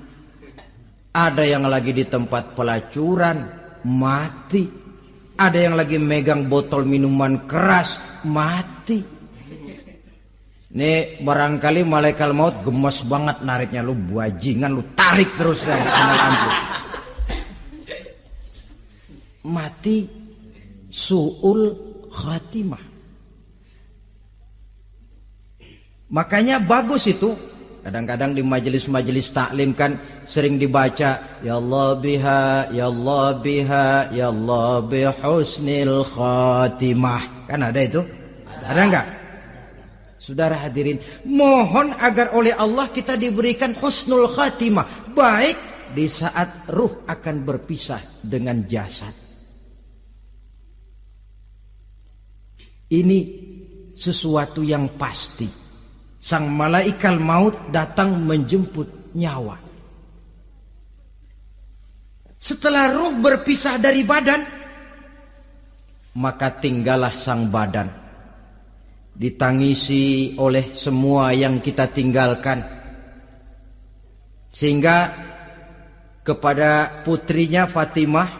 Ada yang lagi di tempat pelacuran, mati. Ada yang lagi megang botol minuman keras, mati. Nih barangkali malaikat maut gemes banget nariknya, lu bajingan, lu tarik terus kan, mati su'ul khatimah. Makanya bagus itu. Kadang-kadang di majelis-majelis taklim kan sering dibaca, ya Allah biha, ya Allah biha, ya Allah bihusnil khatimah. Kan ada itu? Ada enggak? Saudara hadirin, mohon agar oleh Allah kita diberikan husnul khatimah, baik di saat ruh akan berpisah dengan jasad. Ini sesuatu yang pasti. Sang malaikat maut datang menjemput nyawa. Setelah ruh berpisah dari badan, maka tinggallah sang badan, ditangisi oleh semua yang kita tinggalkan. Sehingga kepada putrinya Fatimah,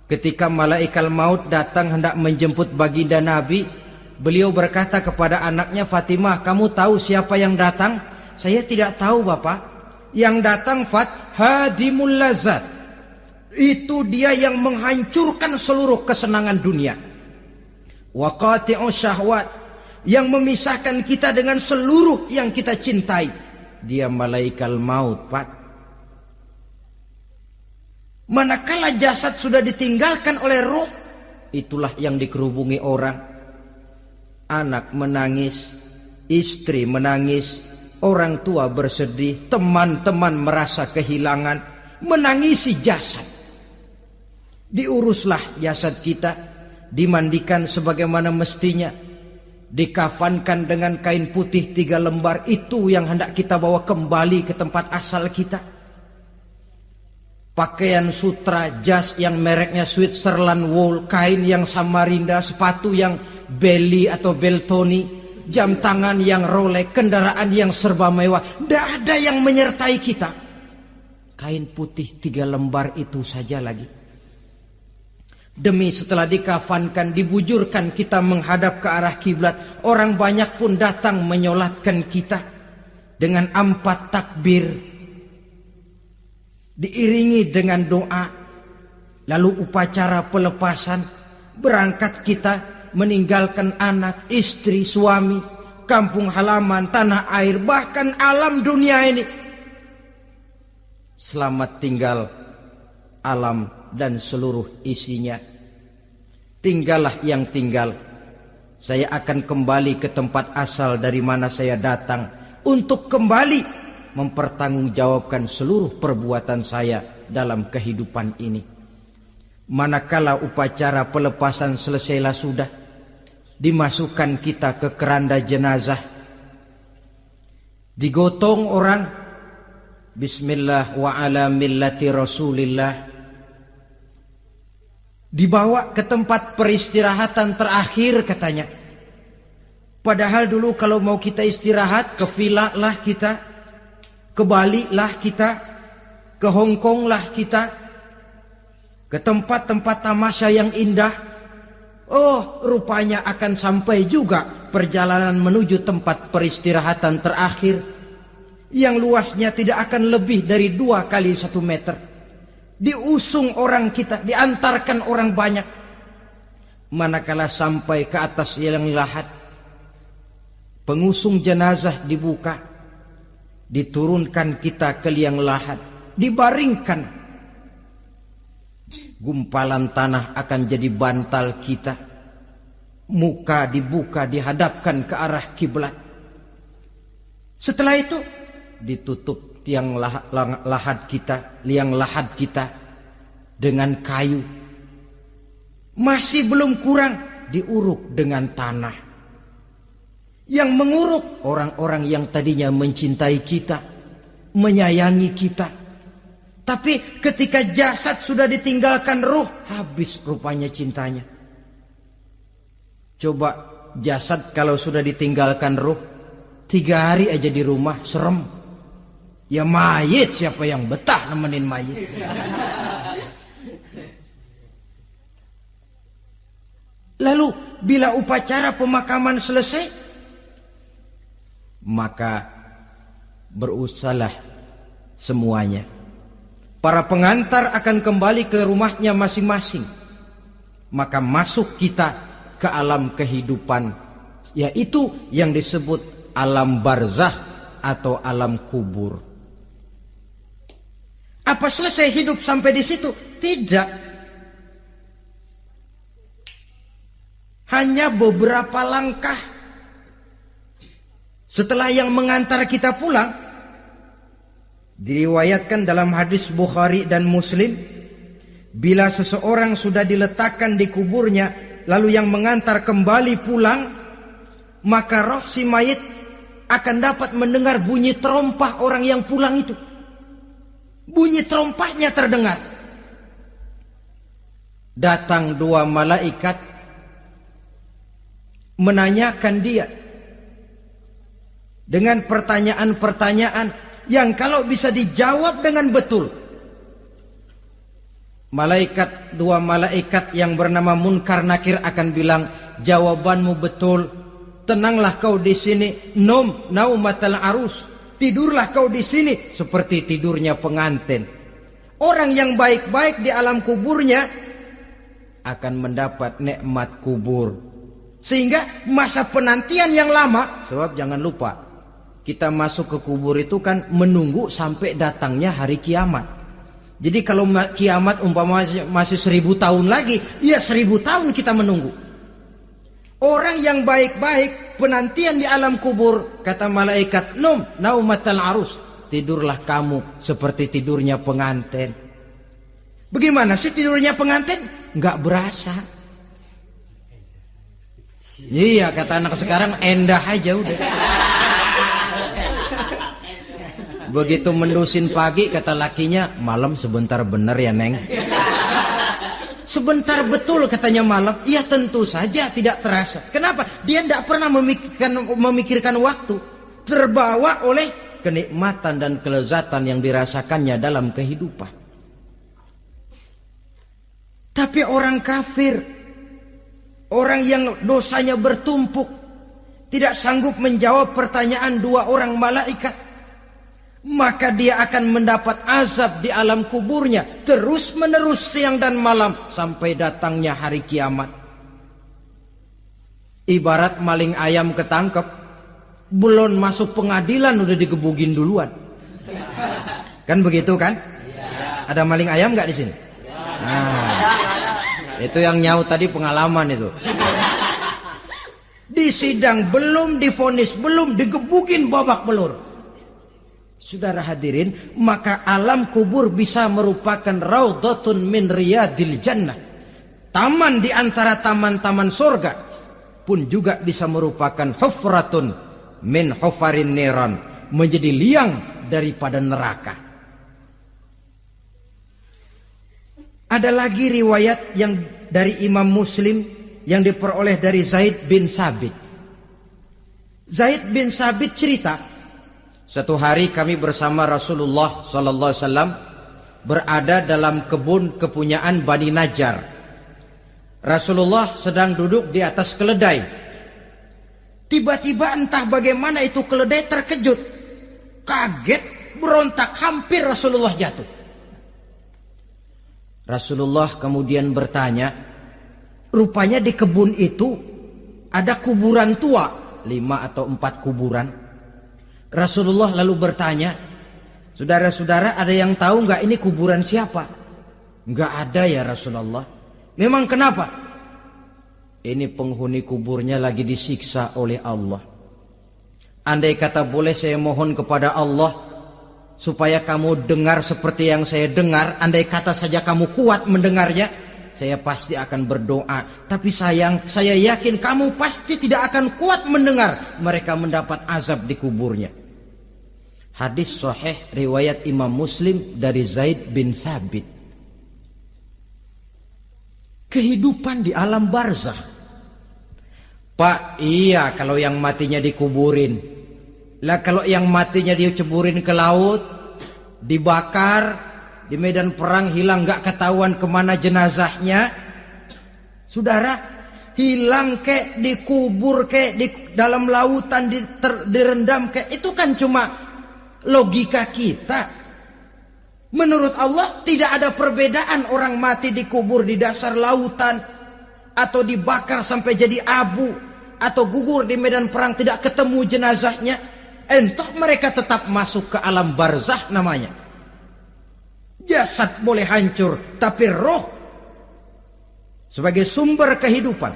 ketika malaikat maut datang hendak menjemput baginda Nabi, beliau berkata kepada anaknya Fatimah, kamu tahu siapa yang datang? Saya tidak tahu Bapak. Yang datang hadimul lazat. Itu dia yang menghancurkan seluruh kesenangan dunia. Wa qati'us syahwat. Yang memisahkan kita dengan seluruh yang kita cintai. Dia malaikat maut, Pak. Manakala jasad sudah ditinggalkan oleh ruh, itulah yang dikerubungi orang. Anak menangis, istri menangis, orang tua bersedih, teman-teman merasa kehilangan, menangisi jasad. Diuruslah jasad kita, dimandikan sebagaimana mestinya, dikafankan dengan kain putih 3 lembar, itu yang hendak kita bawa kembali ke tempat asal kita. Pakaian sutra, jas yang mereknya Switzerland wool, kain yang Samarinda, sepatu yang Belly atau Beltoni, jam tangan yang Rolex, kendaraan yang serba mewah, tidak ada yang menyertai kita. Kain putih 3 lembar itu saja lagi. Demi setelah dikafankan, dibujurkan kita menghadap ke arah kiblat, orang banyak pun datang menyolatkan kita dengan 4 takbir, diiringi dengan doa, lalu upacara pelepasan, berangkat kita meninggalkan anak, istri, suami, kampung halaman, tanah air, bahkan alam dunia ini. Selamat tinggal alam dan seluruh isinya. Tinggallah yang tinggal. Saya akan kembali ke tempat asal dari mana saya datang, untuk kembali mempertanggungjawabkan seluruh perbuatan saya dalam kehidupan ini. Manakala upacara pelepasan selesailah sudah, dimasukkan kita ke keranda jenazah, digotong orang, bismillah wa ala millati rasulillah, dibawa ke tempat peristirahatan terakhir katanya. Padahal dulu kalau mau kita istirahat, ke villa lah kita, ke Bali lah kita, ke Hong Kong lah kita, ke tempat-tempat tamasya yang indah. Oh, rupanya akan sampai juga perjalanan menuju tempat peristirahatan terakhir, yang luasnya tidak akan lebih dari 2 kali 1 meter. Diusung orang kita, diantarkan orang banyak. Manakala sampai ke atas liang lahat, pengusung jenazah dibuka, diturunkan kita ke liang lahat, dibaringkan. Gumpalan tanah akan jadi bantal kita. Muka dibuka, dihadapkan ke arah kiblat. Setelah itu ditutup liang lahat kita dengan kayu. Masih belum kurang, diuruk dengan tanah. Yang menguruk orang-orang yang tadinya mencintai kita, menyayangi kita. Tapi ketika jasad sudah ditinggalkan ruh, habis rupanya cintanya. Coba jasad kalau sudah ditinggalkan ruh, 3 hari aja di rumah, serem. Ya mayit, siapa yang betah nemenin mayit? Lalu bila upacara pemakaman selesai, maka berusahalah semuanya. Para pengantar akan kembali ke rumahnya masing-masing. Maka masuk kita ke alam kehidupan, yaitu yang disebut alam barzah atau alam kubur. Apa selesai hidup sampai di situ? Tidak. Hanya beberapa langkah setelah yang mengantar kita pulang. Diriwayatkan dalam hadis Bukhari dan Muslim, bila seseorang sudah diletakkan di kuburnya, lalu yang mengantar kembali pulang, maka roh si mayit akan dapat mendengar bunyi terompah orang yang pulang itu. Bunyi terompahnya terdengar. Datang dua malaikat menanyakan dia dengan pertanyaan-pertanyaan yang kalau bisa dijawab dengan betul. Dua malaikat yang bernama Munkar Nakir akan bilang, jawabanmu betul. Tenanglah kau di sini, naumatal arus. Tidurlah kau di sini seperti tidurnya pengantin. Orang yang baik-baik di alam kuburnya akan mendapat nikmat kubur. Sehingga masa penantian yang lama, sebab jangan lupa, kita masuk ke kubur itu kan menunggu sampai datangnya hari kiamat. Jadi kalau kiamat umpama masih 1000 tahun lagi, ya 1000 tahun kita menunggu. Orang yang baik-baik penantian di alam kubur, kata malaikat, naumatal arus, tidurlah kamu seperti tidurnya pengantin. Bagaimana sih tidurnya pengantin? Nggak berasa. Iya, kata anak sekarang, endah aja udah. Begitu mendusin pagi, kata lakinya, malam sebentar bener ya Neng. Sebentar betul katanya malam. Iya tentu saja tidak terasa. Kenapa? Dia tidak pernah memikirkan waktu. Terbawa oleh kenikmatan dan kelezatan yang dirasakannya dalam kehidupan. Tapi orang kafir, orang yang dosanya bertumpuk, tidak sanggup menjawab pertanyaan dua orang malaikat, maka dia akan mendapat azab di alam kuburnya terus menerus siang dan malam sampai datangnya hari kiamat. Ibarat maling ayam ketangkep, belum masuk pengadilan udah digebugin duluan. Kan begitu kan? Ada maling ayam nggak di sini? Nah, itu yang nyaut tadi pengalaman itu. Di sidang belum divonis, belum digebugin babak belur. Saudara hadirin, maka alam kubur bisa merupakan raudhatun min riyadil jannah. Taman di antara taman-taman surga, pun juga bisa merupakan hufratun min hufarin niran, menjadi liang daripada neraka. Ada lagi riwayat yang dari Imam Muslim yang diperoleh dari Zaid bin Sabit. Zaid bin Sabit cerita, satu hari kami bersama Rasulullah sallallahu alaihi wasallam berada dalam kebun kepunyaan Bani Najjar. Rasulullah sedang duduk di atas keledai. Tiba-tiba entah bagaimana itu keledai terkejut, kaget, berontak, hampir Rasulullah jatuh. Rasulullah kemudian bertanya, rupanya di kebun itu ada kuburan tua, 5 atau 4 kuburan. Rasulullah lalu bertanya, saudara-saudara ada yang tahu nggak ini kuburan siapa? Nggak ada ya Rasulullah. Memang kenapa? Ini penghuni kuburnya lagi disiksa oleh Allah. Andai kata boleh saya mohon kepada Allah supaya kamu dengar seperti yang saya dengar, andai kata saja kamu kuat mendengarnya, saya pasti akan berdoa. Tapi sayang, saya yakin kamu pasti tidak akan kuat mendengar mereka mendapat azab di kuburnya. Hadis sahih riwayat Imam Muslim dari Zaid bin Sabit. Kehidupan di alam barzah. Pak, iya kalau yang matinya dikuburin. Lah kalau yang matinya diceburin ke laut, dibakar, di medan perang hilang gak ketahuan kemana jenazahnya. Saudara, hilang kek, dikubur kek, di dalam lautan direndam kek, itu kan cuma logika kita. Menurut Allah tidak ada perbedaan orang mati dikubur di dasar lautan, atau dibakar sampai jadi abu, atau gugur di medan perang tidak ketemu jenazahnya. Entah mereka tetap masuk ke alam barzah namanya. Jasad boleh hancur, tapi roh sebagai sumber kehidupan,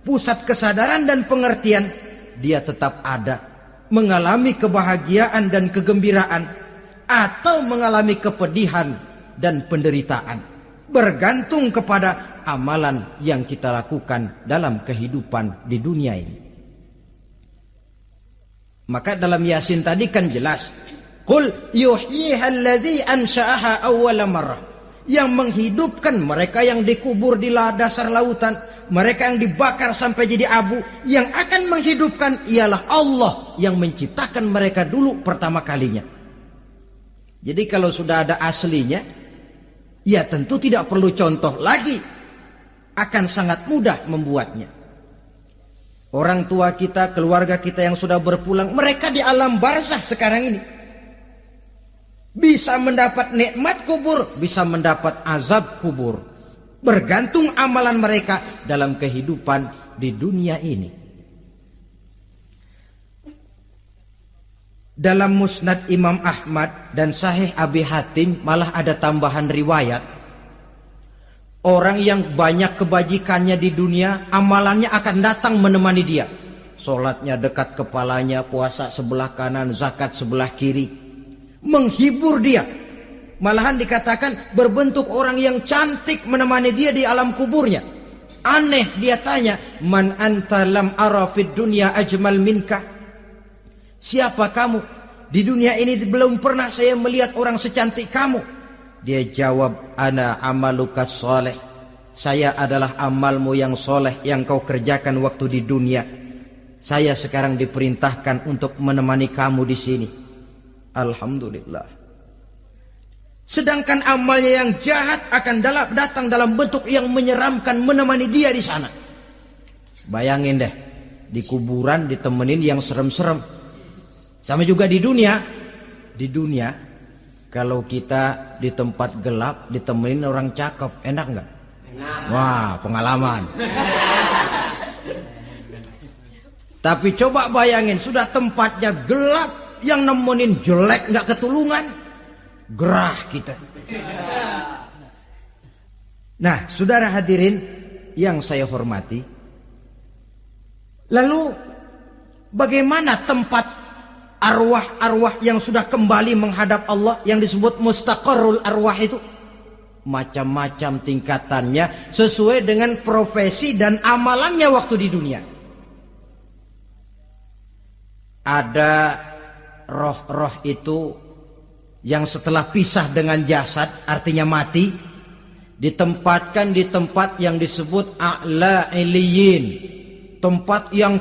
pusat kesadaran dan pengertian, dia tetap ada, mengalami kebahagiaan dan kegembiraan, atau mengalami kepedihan dan penderitaan, bergantung kepada amalan yang kita lakukan dalam kehidupan di dunia ini. Maka dalam Yasin tadi kan jelas, qul yuhyiha alladzi ansha'aha awwala marrah. Yang menghidupkan mereka yang dikubur di dasar lautan, mereka yang dibakar sampai jadi abu, yang akan menghidupkan ialah Allah yang menciptakan mereka dulu pertama kalinya. Jadi kalau sudah ada aslinya, ya tentu tidak perlu contoh lagi, akan sangat mudah membuatnya. Orang tua kita, keluarga kita yang sudah berpulang, mereka di alam barzah sekarang ini bisa mendapat nikmat kubur, bisa mendapat azab kubur, bergantung amalan mereka dalam kehidupan di dunia ini. Dalam Musnad Imam Ahmad dan Sahih Abi Hatim malah ada tambahan riwayat, orang yang banyak kebajikannya di dunia, amalannya akan datang menemani dia. Sholatnya dekat kepalanya, puasa sebelah kanan, zakat sebelah kiri, menghibur dia. Malahan dikatakan berbentuk orang yang cantik menemani dia di alam kuburnya. Aneh, dia tanya, man anta lam ara fid dunya ajmal minka. Siapa kamu? Di dunia ini belum pernah saya melihat orang secantik kamu. Dia jawab, ana amaluka soleh. Saya adalah amalmu yang soleh yang kau kerjakan waktu di dunia. Saya sekarang diperintahkan untuk menemani kamu di sini. Alhamdulillah. Sedangkan amalnya yang jahat akan datang dalam bentuk yang menyeramkan menemani dia di sana. Bayangin deh, di kuburan ditemenin yang serem-serem. Sama juga di dunia. Di dunia, kalau kita di tempat gelap ditemenin orang cakep, enak nggak? Enak. Wah, pengalaman. Tapi coba bayangin, sudah tempatnya gelap, yang nemenin jelek nggak ketulungan, gerah kita. Nah, saudara hadirin yang saya hormati, lalu bagaimana tempat arwah-arwah yang sudah kembali menghadap Allah yang disebut mustaqarrul arwah itu? Macam-macam tingkatannya sesuai dengan profesi dan amalannya waktu di dunia. Ada roh-roh itu yang setelah pisah dengan jasad, artinya mati, ditempatkan di tempat yang disebut a'la iliyin, tempat yang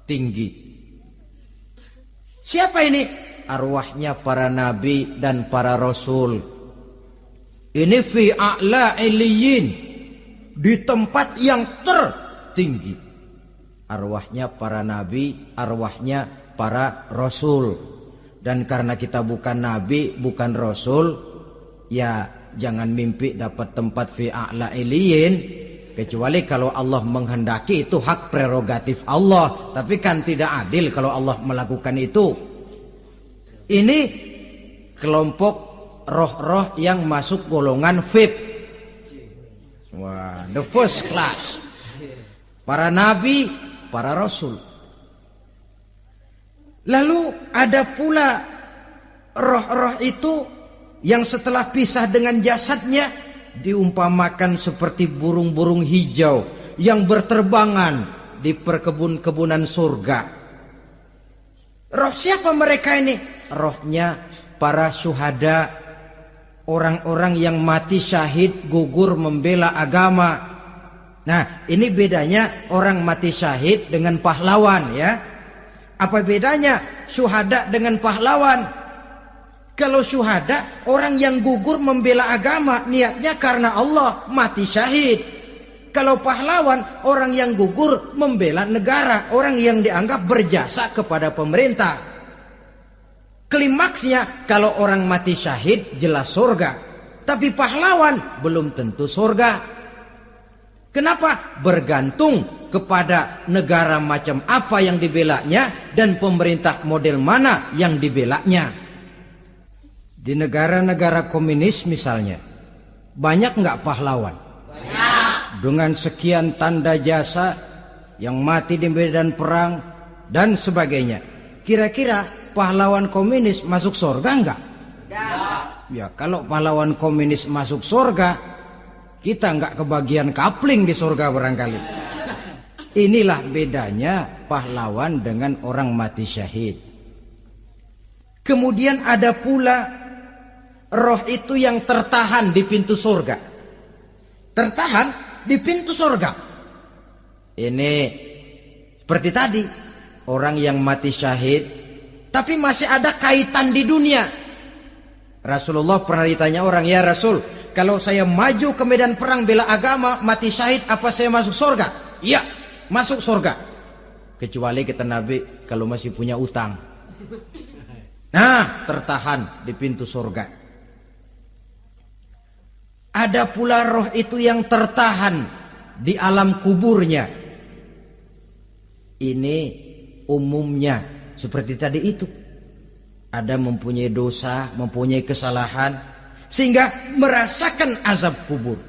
tertinggi. Siapa ini? Arwahnya para nabi dan para rasul. Ini fi a'la iliyin, di tempat yang tertinggi. Arwahnya para nabi, arwahnya para rasul. Dan karena kita bukan nabi, bukan rasul, ya jangan mimpi dapat tempat fi a'la iliyin. Kecuali kalau Allah menghendaki, itu hak prerogatif Allah. Tapi kan tidak adil kalau Allah melakukan itu. Ini kelompok roh-roh yang masuk golongan VIP. Wah, the first class. Para nabi, para rasul. Lalu ada pula roh-roh itu yang setelah pisah dengan jasadnya diumpamakan seperti burung-burung hijau yang berterbangan di perkebun-kebunan surga. Roh siapa mereka ini? Rohnya para syuhada, orang-orang yang mati syahid gugur membela agama. Nah, ini bedanya orang mati syahid dengan pahlawan, ya. Apa bedanya syuhada dengan pahlawan? Kalau syuhada, orang yang gugur membela agama, niatnya karena Allah, mati syahid. Kalau pahlawan, orang yang gugur membela negara, orang yang dianggap berjasa kepada pemerintah. Klimaksnya, kalau orang mati syahid jelas surga, tapi pahlawan belum tentu surga. Kenapa? Bergantung kepada negara macam apa yang dibelanya dan pemerintah model mana yang dibelanya. Di negara-negara komunis misalnya, banyak nggak pahlawan? Banyak. Dengan sekian tanda jasa yang mati di medan perang dan sebagainya. Kira-kira pahlawan komunis masuk surga nggak? Ya, kalau pahlawan komunis masuk surga, kita nggak kebagian kapling di surga barangkali. Inilah bedanya pahlawan dengan orang mati syahid. Kemudian ada pula roh itu yang tertahan di pintu surga. Tertahan di pintu surga. Ini seperti tadi, orang yang mati syahid tapi masih ada kaitan di dunia. Rasulullah pernah ditanya orang, ya Rasul, kalau saya maju ke medan perang bela agama, mati syahid, apa saya masuk surga? Iya, masuk surga. Kecuali kata Nabi, kalau masih punya utang. Nah, tertahan di pintu surga. Ada pula roh itu yang tertahan di alam kuburnya. Ini umumnya seperti tadi itu. Ada mempunyai dosa, mempunyai kesalahan, sehingga merasakan azab kubur.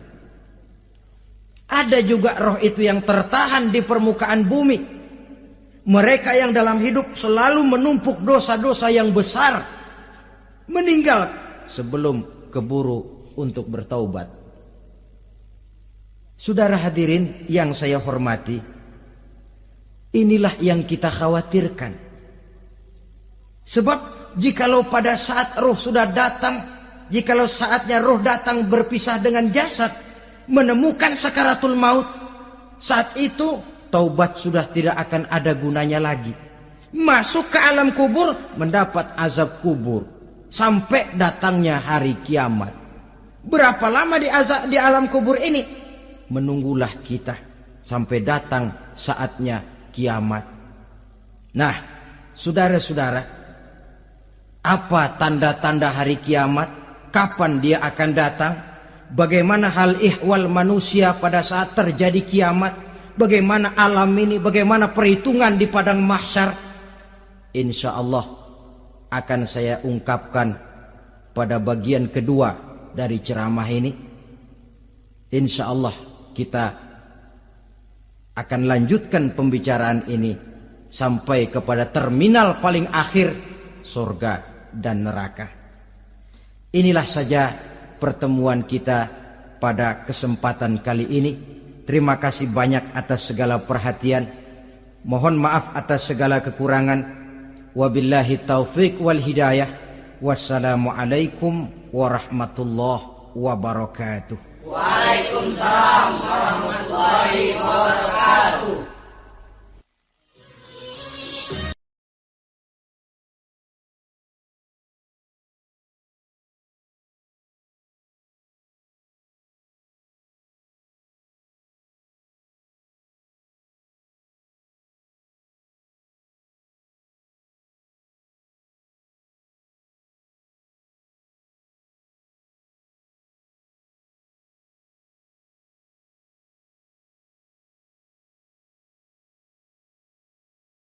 Ada juga roh itu yang tertahan di permukaan bumi. Mereka yang dalam hidup selalu menumpuk dosa-dosa yang besar, meninggal sebelum keburu untuk bertaubat. Saudara hadirin yang saya hormati, inilah yang kita khawatirkan. Sebab jikalau pada saat roh sudah datang, jikalau saatnya roh datang berpisah dengan jasad, menemukan sakaratul maut, saat itu taubat sudah tidak akan ada gunanya lagi. Masuk ke alam kubur, mendapat azab kubur sampai datangnya hari kiamat. Berapa lama di alam kubur ini? Menunggulah kita sampai datang saatnya kiamat. Nah, saudara-saudara, apa tanda-tanda hari kiamat? Kapan dia akan datang? Bagaimana hal ihwal manusia pada saat terjadi kiamat? Bagaimana alam ini? Bagaimana perhitungan di padang mahsyar? Insya Allah akan saya ungkapkan pada bagian kedua dari ceramah ini. Insya Allah kita akan lanjutkan pembicaraan ini sampai kepada terminal paling akhir, surga dan neraka. Inilah saja pertemuan kita pada kesempatan kali ini. Terima kasih banyak atas segala perhatian. Mohon maaf atas segala kekurangan. Wabillahi taufik wal hidayah. Wassalamualaikum warahmatullahi wabarakatuh. Waalaikumsalam warahmatullahi wabarakatuh.